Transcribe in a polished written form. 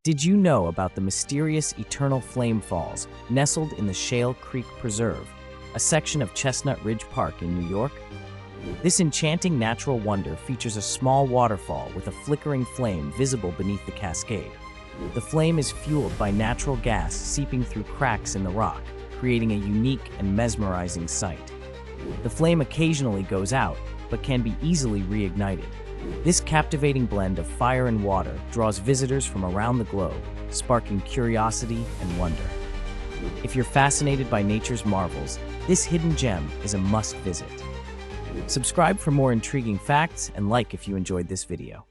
Did you know about the mysterious Eternal Flame Falls nestled in the Shale Creek Preserve, a section of Chestnut Ridge Park in New York? This enchanting natural wonder features a small waterfall with a flickering flame visible beneath the cascade. The flame is fueled by natural gas seeping through cracks in the rock, creating a unique and mesmerizing sight. The flame occasionally goes out, but can be easily reignited. This captivating blend of fire and water draws visitors from around the globe, sparking curiosity and wonder. If you're fascinated by nature's marvels, this hidden gem is a must-visit. Subscribe for more intriguing facts and like if you enjoyed this video.